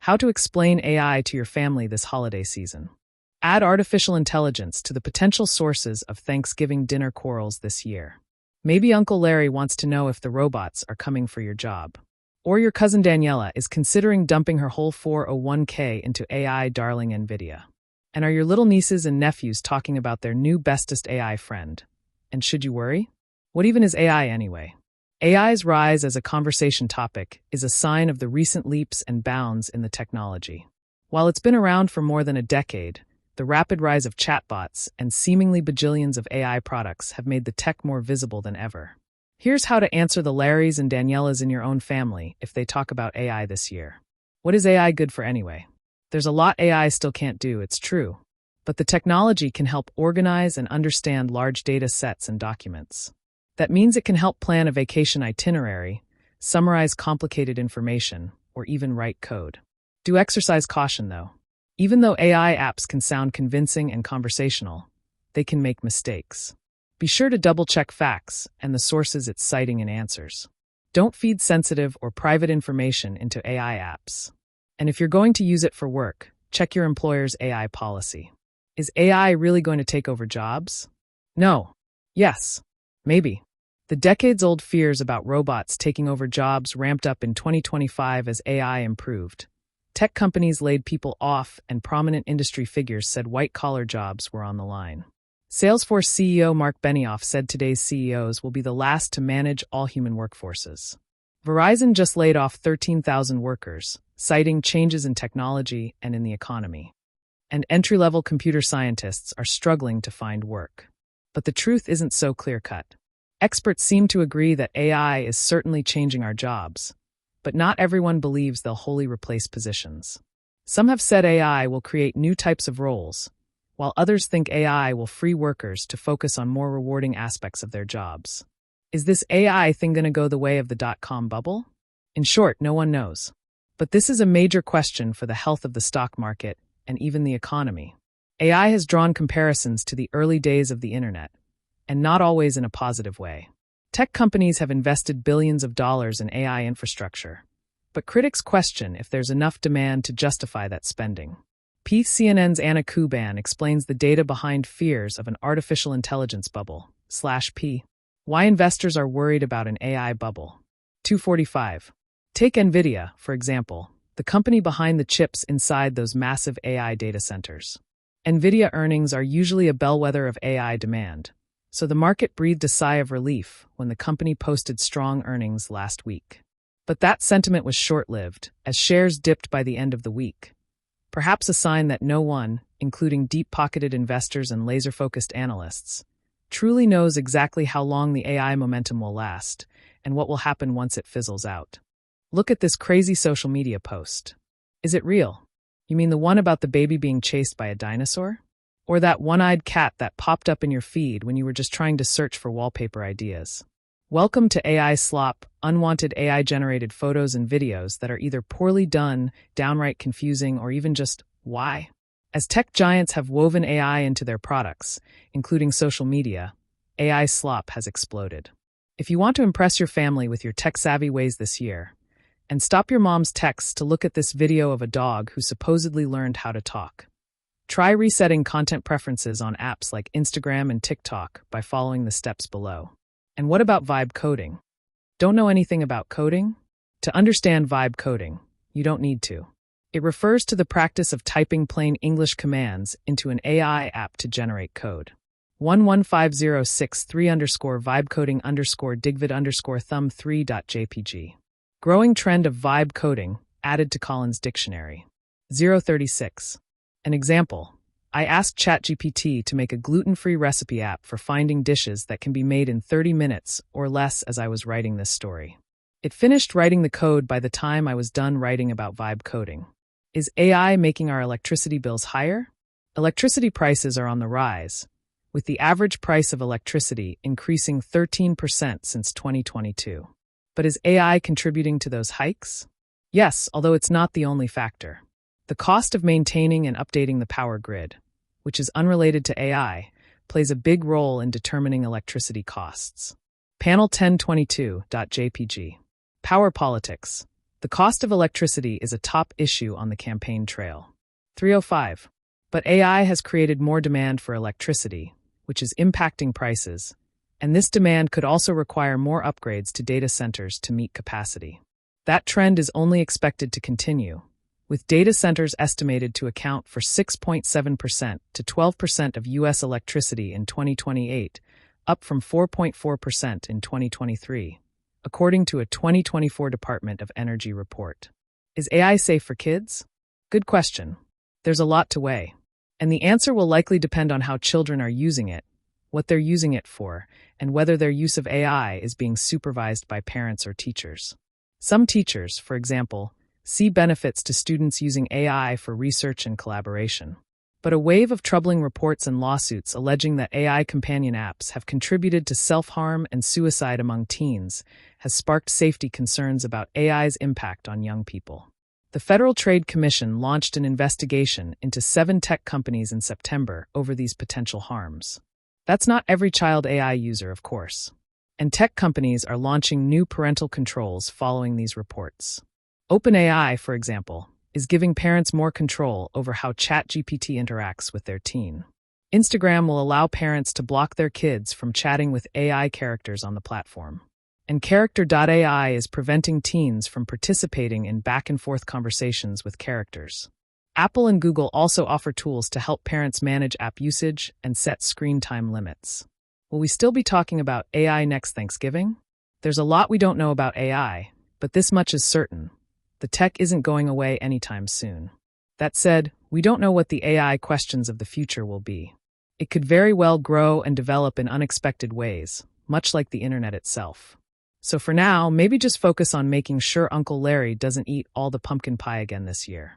How to explain AI to your family this holiday season. Add artificial intelligence to the potential sources of Thanksgiving dinner quarrels this year. Maybe Uncle Larry wants to know if the robots are coming for your job. Or your cousin Daniela is considering dumping her whole 401k into AI darling NVIDIA. And are your little nieces and nephews talking about their new bestest AI friend? And should you worry? What even is AI anyway? AI's rise as a conversation topic is a sign of the recent leaps and bounds in the technology. While it's been around for more than a decade, the rapid rise of chatbots and seemingly bajillions of AI products have made the tech more visible than ever. Here's how to answer the Larrys and Danielas in your own family if they talk about AI this year. What is AI good for anyway? There's a lot AI still can't do, it's true. But the technology can help organize and understand large data sets and documents. That means it can help plan a vacation itinerary, summarize complicated information, or even write code. Do exercise caution, though. Even though AI apps can sound convincing and conversational, they can make mistakes. Be sure to double-check facts and the sources it's citing in answers. Don't feed sensitive or private information into AI apps. And if you're going to use it for work, check your employer's AI policy. Is AI really going to take over jobs? No. Yes. Maybe. The decades-old fears about robots taking over jobs ramped up in 2025 as AI improved. Tech companies laid people off, and prominent industry figures said white-collar jobs were on the line. Salesforce CEO Mark Benioff said today's CEOs will be the last to manage all human workforces. Verizon just laid off 13,000 workers, citing changes in technology and in the economy. And entry-level computer scientists are struggling to find work. But the truth isn't so clear-cut. Experts seem to agree that AI is certainly changing our jobs, but not everyone believes they'll wholly replace positions. Some have said AI will create new types of roles, while others think AI will free workers to focus on more rewarding aspects of their jobs. Is this AI thing going to go the way of the dot-com bubble? In short, no one knows. But this is a major question for the health of the stock market and even the economy. AI has drawn comparisons to the early days of the internet, and not always in a positive way. Tech companies have invested billions of dollars in AI infrastructure, but critics question if there's enough demand to justify that spending. CNN's Anna Kuban explains the data behind fears of an artificial intelligence bubble, /P. Why investors are worried about an AI bubble. 245. Take NVIDIA, for example, the company behind the chips inside those massive AI data centers. NVIDIA earnings are usually a bellwether of AI demand, so the market breathed a sigh of relief when the company posted strong earnings last week. But that sentiment was short-lived, as shares dipped by the end of the week. Perhaps a sign that no one, including deep-pocketed investors and laser-focused analysts, truly knows exactly how long the AI momentum will last and what will happen once it fizzles out. Look at this crazy social media post. Is it real? You mean the one about the baby being chased by a dinosaur? Or that one-eyed cat that popped up in your feed when you were just trying to search for wallpaper ideas? Welcome to AI slop, unwanted AI-generated photos and videos that are either poorly done, downright confusing, or even just, why? As tech giants have woven AI into their products, including social media, AI slop has exploded. If you want to impress your family with your tech-savvy ways this year, and stop your mom's texts to look at this video of a dog who supposedly learned how to talk. Try resetting content preferences on apps like Instagram and TikTok by following the steps below. And what about vibe coding? Don't know anything about coding? To understand vibe coding, you don't need to. It refers to the practice of typing plain English commands into an AI app to generate code. 115063_vibecoding_digvid_thumb3.jpg. Growing trend of vibe coding, added to Collins Dictionary. 036. An example. I asked ChatGPT to make a gluten-free recipe app for finding dishes that can be made in 30 minutes or less as I was writing this story. It finished writing the code by the time I was done writing about vibe coding. Is AI making our electricity bills higher? Electricity prices are on the rise, with the average price of electricity increasing 13% since 2022. But is AI contributing to those hikes? Yes, although it's not the only factor. The cost of maintaining and updating the power grid, which is unrelated to AI, plays a big role in determining electricity costs. Panel 1022.jpg. Power politics. The cost of electricity is a top issue on the campaign trail. 305. But AI has created more demand for electricity, which is impacting prices, and this demand could also require more upgrades to data centers to meet capacity. That trend is only expected to continue, with data centers estimated to account for 6.7% to 12% of U.S. electricity in 2028, up from 4.4% in 2023, according to a 2024 Department of Energy report. Is AI safe for kids? Good question. There's a lot to weigh, and the answer will likely depend on how children are using it, what they're using it for, and whether their use of AI is being supervised by parents or teachers. Some teachers, for example, see benefits to students using AI for research and collaboration. But a wave of troubling reports and lawsuits alleging that AI companion apps have contributed to self-harm and suicide among teens has sparked safety concerns about AI's impact on young people. The Federal Trade Commission launched an investigation into 7 tech companies in September over these potential harms. That's not every child AI user, of course. And tech companies are launching new parental controls following these reports. OpenAI, for example, is giving parents more control over how ChatGPT interacts with their teen. Instagram will allow parents to block their kids from chatting with AI characters on the platform. And Character.ai is preventing teens from participating in back-and-forth conversations with characters. Apple and Google also offer tools to help parents manage app usage and set screen time limits. Will we still be talking about AI next Thanksgiving? There's a lot we don't know about AI, but this much is certain. The tech isn't going away anytime soon. That said, we don't know what the AI questions of the future will be. It could very well grow and develop in unexpected ways, much like the internet itself. So for now, maybe just focus on making sure Uncle Larry doesn't eat all the pumpkin pie again this year.